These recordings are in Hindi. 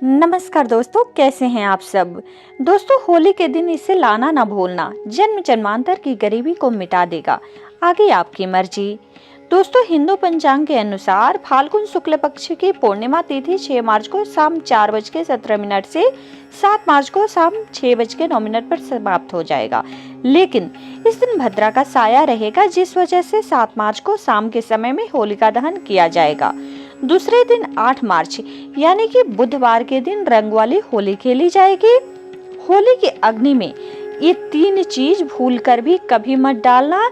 नमस्कार दोस्तों, कैसे हैं आप सब। दोस्तों, होली के दिन इसे लाना ना भूलना, जन्म जन्मांतर की गरीबी को मिटा देगा। आगे आपकी मर्जी। दोस्तों, हिंदू पंचांग के अनुसार फाल्गुन शुक्ल पक्ष की पूर्णिमा तिथि 6 मार्च को शाम 4:17 से 7 मार्च को शाम 6:09 पर समाप्त हो जाएगा। लेकिन इस दिन भद्रा का साया रहेगा, जिस वजह से 7 मार्च को शाम के समय में होलिका दहन किया जाएगा। दूसरे दिन 8 मार्च यानी कि बुधवार के दिन रंग वाली होली खेली जाएगी। होली की अग्नि में ये 3 चीज भूलकर भी कभी मत डालना,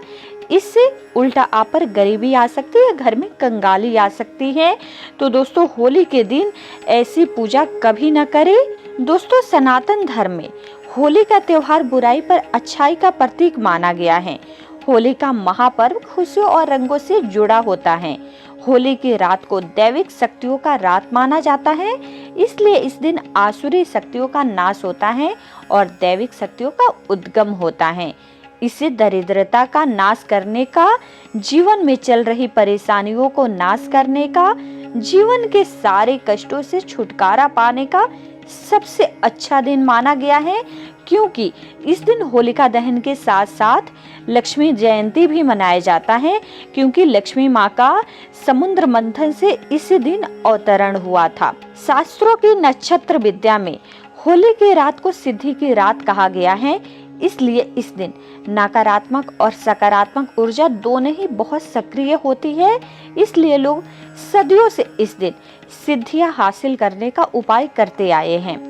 इससे उल्टा आप पर गरीबी आ सकती है, घर में कंगाली आ सकती है। तो दोस्तों, होली के दिन ऐसी पूजा कभी न करें। दोस्तों, सनातन धर्म में होली का त्योहार बुराई पर अच्छाई का प्रतीक माना गया है। होली का महापर्व खुशियों और रंगों से जुड़ा होता है। होली की रात को दैविक शक्तियों का रात माना जाता है, इसलिए इस दिन आसुरी शक्तियों का नाश होता है और दैविक शक्तियों का उद्गम होता है। इसे दरिद्रता का नाश करने का, जीवन में चल रही परेशानियों को नाश करने का, जीवन के सारे कष्टों से छुटकारा पाने का सबसे अच्छा दिन माना गया है, क्योंकि इस दिन होलिका दहन के साथ साथ लक्ष्मी जयंती भी मनाया जाता है, क्योंकि लक्ष्मी माँ का समुद्र मंथन से इस दिन अवतरण हुआ था। शास्त्रों की नक्षत्र विद्या में होली की रात को सिद्धि की रात कहा गया है, इसलिए इस दिन नकारात्मक और सकारात्मक ऊर्जा दोनों ही बहुत सक्रिय होती है। इसलिए लोग सदियों से इस दिन सिद्धियां हासिल करने का उपाय करते आए हैं।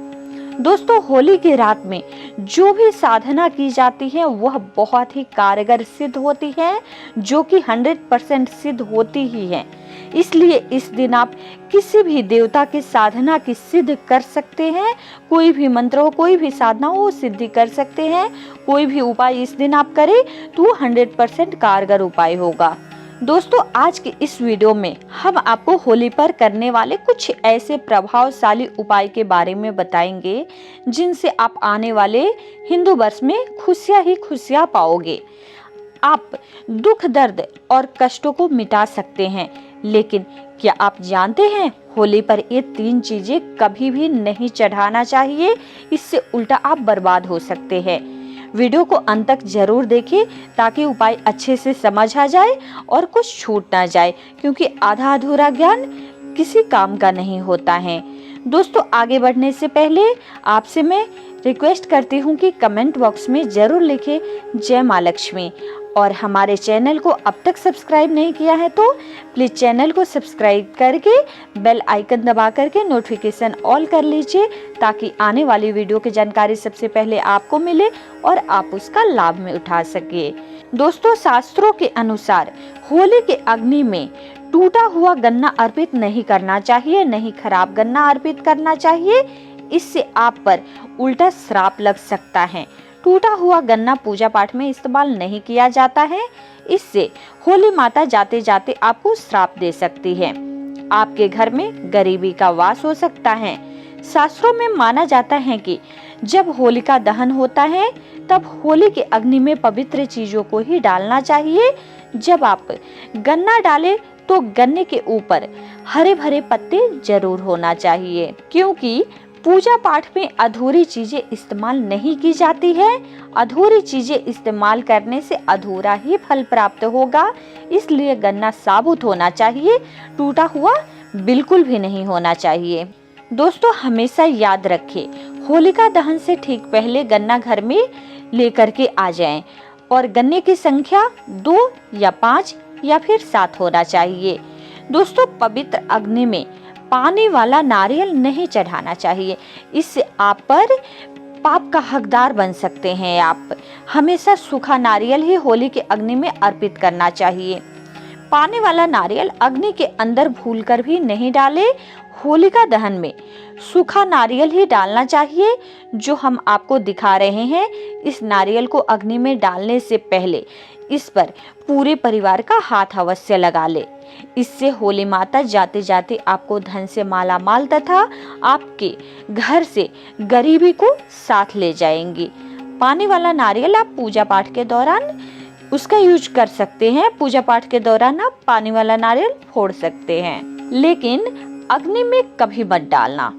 दोस्तों, होली की रात में जो भी साधना की जाती है वह बहुत ही कारगर सिद्ध होती है, जो कि 100% सिद्ध होती ही है। इसलिए इस दिन आप किसी भी देवता की साधना की सिद्ध कर सकते हैं। कोई भी मंत्र हो, कोई भी साधना हो, सिद्धि कर सकते हैं। कोई भी उपाय इस दिन आप करें तो 100% कारगर उपाय होगा। दोस्तों, आज के इस वीडियो में हम आपको होली पर करने वाले कुछ ऐसे प्रभावशाली उपाय के बारे में बताएंगे, जिनसे आप आने वाले हिंदू वर्ष में खुशियां ही खुशियां पाओगे। आप दुख, दर्द और कष्टों को मिटा सकते हैं। लेकिन क्या आप जानते हैं, होली पर ये 3 चीजें कभी भी नहीं चढ़ाना चाहिए, इससे उल्टा आप बर्बाद हो सकते हैं। वीडियो को अंत तक जरूर देखें ताकि उपाय अच्छे से समझ आ जाए और कुछ छूट ना जाए, क्योंकि आधा अधूरा ज्ञान किसी काम का नहीं होता है। दोस्तों, आगे बढ़ने से पहले आपसे मैं रिक्वेस्ट करती हूँ कि कमेंट बॉक्स में जरूर लिखें जय माँ लक्ष्मी, और हमारे चैनल को अब तक सब्सक्राइब नहीं किया है तो प्लीज चैनल को सब्सक्राइब करके बेल आइकन दबा करके नोटिफिकेशन ऑल कर लीजिए, ताकि आने वाली वीडियो की जानकारी सबसे पहले आपको मिले और आप उसका लाभ में उठा सके। दोस्तों, शास्त्रों के अनुसार होली के अग्नि में टूटा हुआ गन्ना अर्पित नहीं करना चाहिए, नहीं खराब गन्ना अर्पित करना चाहिए, इससे आप पर उल्टा श्राप लग सकता है। टूटा हुआ गन्ना पूजा पाठ में इस्तेमाल नहीं किया जाता है, इससे होली माता जाते जाते आपको श्राप दे सकती है। आपके घर में गरीबी का वास हो सकता है। शास्त्रों में माना जाता है कि जब होलिका दहन होता है तब होली के अग्नि में पवित्र चीजों को ही डालना चाहिए। जब आप गन्ना डालें तो गन्ने के ऊपर हरे भरे पत्ते जरूर होना चाहिए, क्योंकि पूजा पाठ में अधूरी चीजें इस्तेमाल नहीं की जाती है। अधूरी चीजें इस्तेमाल करने से अधूरा ही फल प्राप्त होगा, इसलिए गन्ना साबुत होना चाहिए, टूटा हुआ बिल्कुल भी नहीं होना चाहिए। दोस्तों, हमेशा याद रखें, होलिका दहन से ठीक पहले गन्ना घर में लेकर के आ जाएं, और गन्ने की संख्या 2 या 5 या फिर 7 होना चाहिए। दोस्तों, पवित्र अग्नि में पानी वाला नारियल नहीं चढ़ाना चाहिए, इससे आप पर पाप का हकदार बन सकते हैं। आप हमेशा सूखा नारियल ही होली के अग्नि में अर्पित करना चाहिए। पानी वाला नारियल अग्नि के अंदर भूलकर भी नहीं डालें। होलिका दहन में सूखा नारियल ही डालना चाहिए, जो हम आपको दिखा रहे हैं। इस नारियल को अग्नि में डालने से पहले इस पर पूरे परिवार का हाथ अवश्य लगा ले। इससे होली माता जाते जाते आपको धन से माला माल तथा आपके घर से गरीबी को साथ ले जाएंगी। पानी वाला नारियल आप पूजा पाठ के दौरान उसका यूज कर सकते हैं। पूजा पाठ के दौरान आप पानी वाला नारियल फोड़ सकते हैं, लेकिन अग्नि में कभी मत डालना।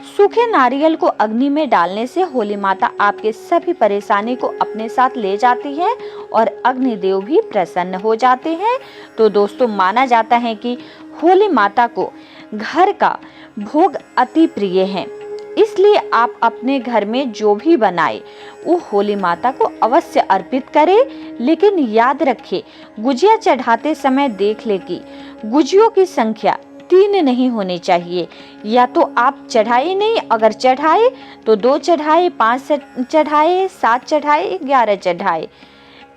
सूखे नारियल को अग्नि में डालने से होली माता आपके सभी परेशानी को अपने साथ ले जाती है और अग्निदेव भी प्रसन्न हो जाते हैं। तो दोस्तों, माना जाता है कि होली माता को घर का भोग अति प्रिय है, इसलिए आप अपने घर में जो भी बनाए वो होली माता को अवश्य अर्पित करें। लेकिन याद रखें, गुजिया चढ़ाते समय देख ले कि गुजियों की संख्या 3 नहीं होनी चाहिए। या तो आप चढ़ाए नहीं, अगर चढ़ाए तो 2 चढ़ाए, 5 चढ़ाए, 7 चढ़ाए, 11 चढ़ाए,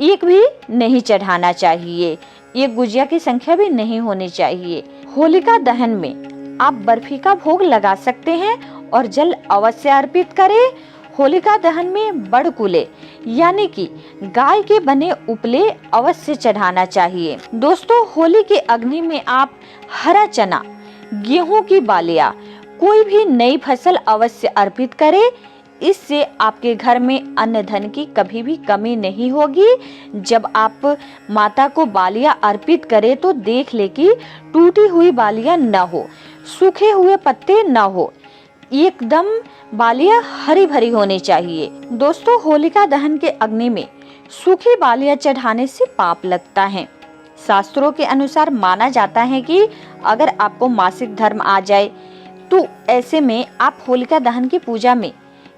एक भी नहीं चढ़ाना चाहिए। एक गुजिया की संख्या भी नहीं होनी चाहिए। होलिका दहन में आप बर्फी का भोग लगा सकते हैं और जल अवश्य अर्पित करें। होलिका दहन में बड़कुले यानी कि गाय के बने उपले अवश्य चढ़ाना चाहिए। दोस्तों, होली के अग्नि में आप हरा चना, गेहूं की बालियां, कोई भी नई फसल अवश्य अर्पित करें। इससे आपके घर में अन्न धन की कभी भी कमी नहीं होगी। जब आप माता को बालियां अर्पित करें तो देख ले कि टूटी हुई बालियां न हो, सूखे हुए पत्ते न हो, एकदम बालियां हरी भरी होनी चाहिए। दोस्तों, होलिका दहन के अग्नि में सूखी बालियां चढ़ाने से पाप लगता है। शास्त्रों के अनुसार माना जाता है कि अगर आपको मासिक धर्म आ जाए तो ऐसे में आप होलिका दहन की पूजा में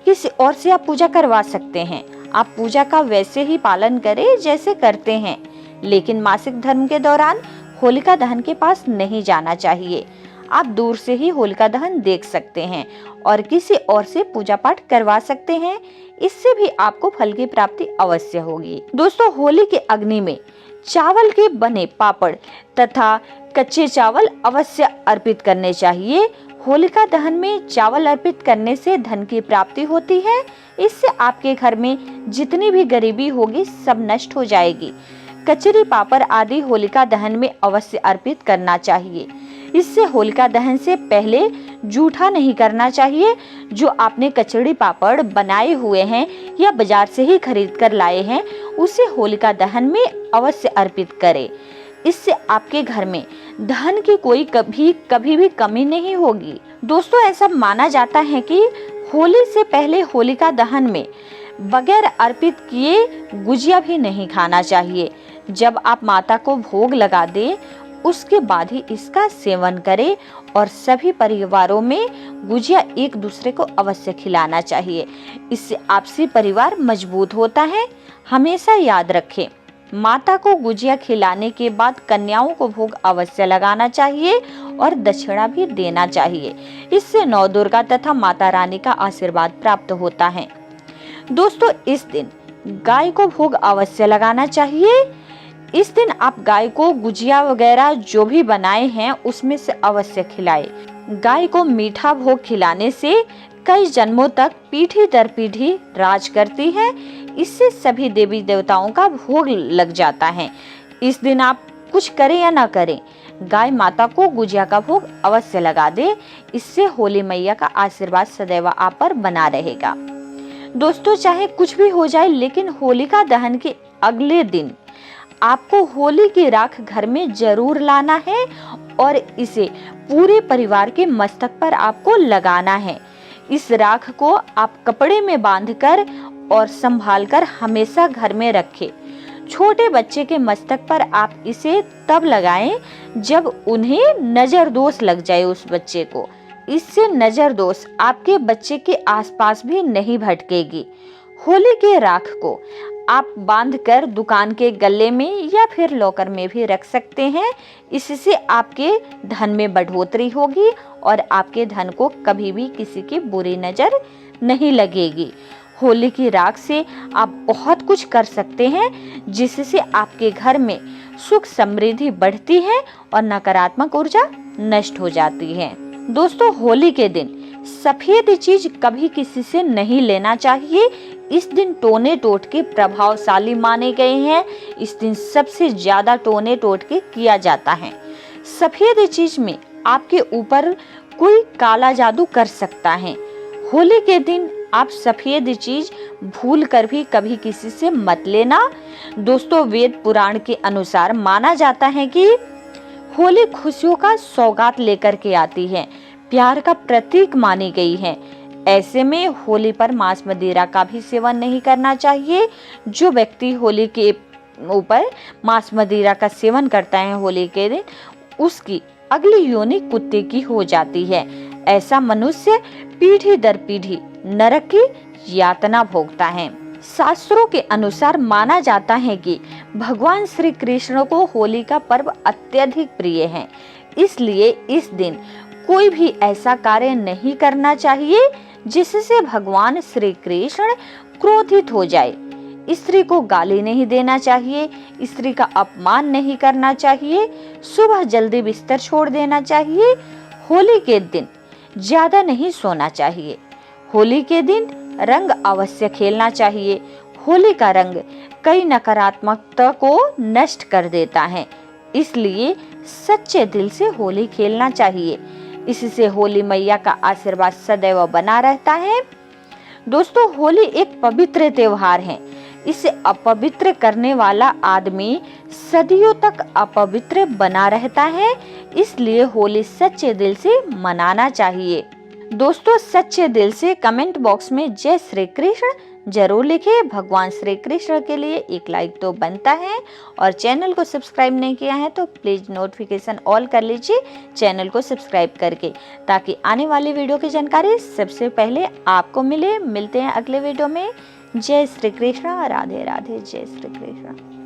किसी और से आप पूजा करवा सकते हैं। आप पूजा का वैसे ही पालन करें जैसे करते हैं, लेकिन मासिक धर्म के दौरान होलिका दहन के पास नहीं जाना चाहिए। आप दूर से ही होलिका दहन देख सकते हैं और किसी और से पूजा पाठ करवा सकते हैं। इससे भी आपको फल की प्राप्ति अवश्य होगी। दोस्तों, होली के अग्नि में चावल के बने पापड़ तथा कच्चे चावल अवश्य अर्पित करने चाहिए। होलिका दहन में चावल अर्पित करने से धन की प्राप्ति होती है। इससे आपके घर में जितनी भी गरीबी होगी सब नष्ट हो जाएगी। कचरी पापड़ आदि होलिका दहन में अवश्य अर्पित करना चाहिए। इससे होलिका दहन से पहले जूठा नहीं करना चाहिए। जो आपने कचड़ी पापड़ बनाए हुए हैं या बाजार से ही खरीद कर लाए हैं, उसे होलिका दहन में अवश्य अर्पित करें। इससे आपके घर में धन की कोई कभी भी कमी नहीं होगी। दोस्तों, ऐसा माना जाता है कि होली से पहले होलिका दहन में बगैर अर्पित किए गुजिया भी नहीं खाना चाहिए। जब आप माता को भोग लगा दें उसके बाद ही इसका सेवन करें और सभी परिवारों में गुजिया एक दूसरे को अवश्य खिलाना चाहिए। इससे आपसी परिवार मजबूत होता है। हमेशा याद रखें, माता को गुजिया खिलाने के बाद कन्याओं को भोग अवश्य लगाना चाहिए और दक्षिणा भी देना चाहिए। इससे नौ दुर्गा तथा माता रानी का आशीर्वाद प्राप्त होता है। दोस्तों, इस दिन गाय को भोग अवश्य लगाना चाहिए। इस दिन आप गाय को गुजिया वगैरह जो भी बनाए हैं उसमें से अवश्य खिलाएं। गाय को मीठा भोग खिलाने से कई जन्मों तक पीढ़ी दर पीढ़ी राज करती है। इससे सभी देवी देवताओं का भोग लग जाता है। इस दिन आप कुछ करें या ना करें, गाय माता को गुजिया का भोग अवश्य लगा दे। इससे होली मैया का आशीर्वाद सदैव आप पर बना रहेगा। दोस्तों, चाहे कुछ भी हो जाए, लेकिन होलिका दहन के अगले दिन आपको होली की राख घर में जरूर लाना है और इसे पूरे परिवार के मस्तक पर आपको लगाना है। इस राख को आप कपड़े में बांधकर और संभालकर हमेशा घर में रखें। छोटे बच्चे के मस्तक पर आप इसे तब लगाएं जब उन्हें नजर दोष लग जाए उस बच्चे को। इससे नजर दोष आपके बच्चे के आसपास भी नहीं भटकेगी। होली के राख को आप बांधकर दुकान के गल्ले में या फिर लॉकर में भी रख सकते हैं। इससे आपके धन में बढ़ोतरी होगी और आपके धन को कभी भी किसी की बुरी नजर नहीं लगेगी। होली की राख से आप बहुत कुछ कर सकते हैं, जिससे आपके घर में सुख समृद्धि बढ़ती है और नकारात्मक ऊर्जा नष्ट हो जाती है। दोस्तों, होली के दिन सफेद चीज कभी किसी से नहीं लेना चाहिए। इस दिन टोने टोटके प्रभावशाली माने गए हैं। इस दिन सबसे ज्यादा टोने टोटके किया जाता है। सफेद चीज में आपके ऊपर कोई काला जादू कर सकता है। होली के दिन आप सफेद चीज भूल कर भी कभी किसी से मत लेना। दोस्तों, वेद पुराण के अनुसार माना जाता है कि होली खुशियों का सौगात लेकर के आती है। प्यार का प्रतीक मानी गई है। ऐसे में होली पर मांस मदिरा का भी सेवन नहीं करना चाहिए। जो व्यक्ति होली के ऊपर मांस मदिरा का सेवन करता है होली के दिन, उसकी अगली योनि कुत्ते की हो जाती है। ऐसा मनुष्य पीढ़ी दर पीढ़ी नरक की यातना भोगता है। शास्त्रों के अनुसार माना जाता है कि भगवान श्री कृष्ण को होली का पर्व अत्यधिक प्रिय है, इसलिए इस दिन कोई भी ऐसा कार्य नहीं करना चाहिए जिससे भगवान श्री कृष्ण क्रोधित हो जाए। स्त्री को गाली नहीं देना चाहिए, स्त्री का अपमान नहीं करना चाहिए, सुबह जल्दी बिस्तर छोड़ देना चाहिए। होली के दिन ज्यादा नहीं सोना चाहिए। होली के दिन रंग अवश्य खेलना चाहिए। होली का रंग कई नकारात्मकता को नष्ट कर देता है, इसलिए सच्चे दिल से होली खेलना चाहिए। इससे होली मैया का आशीर्वाद सदैव बना रहता है। दोस्तों, होली एक पवित्र त्योहार है। इसे अपवित्र करने वाला आदमी सदियों तक अपवित्र बना रहता है, इसलिए होली सच्चे दिल से मनाना चाहिए। दोस्तों, सच्चे दिल से कमेंट बॉक्स में जय श्री कृष्ण जरूर लिखें। भगवान श्री कृष्ण के लिए एक लाइक तो बनता है, और चैनल को सब्सक्राइब नहीं किया है तो प्लीज नोटिफिकेशन ऑल कर लीजिए चैनल को सब्सक्राइब करके, ताकि आने वाली वीडियो की जानकारी सबसे पहले आपको मिले। मिलते हैं अगले वीडियो में। जय श्री कृष्ण, राधे राधे, जय श्री कृष्ण।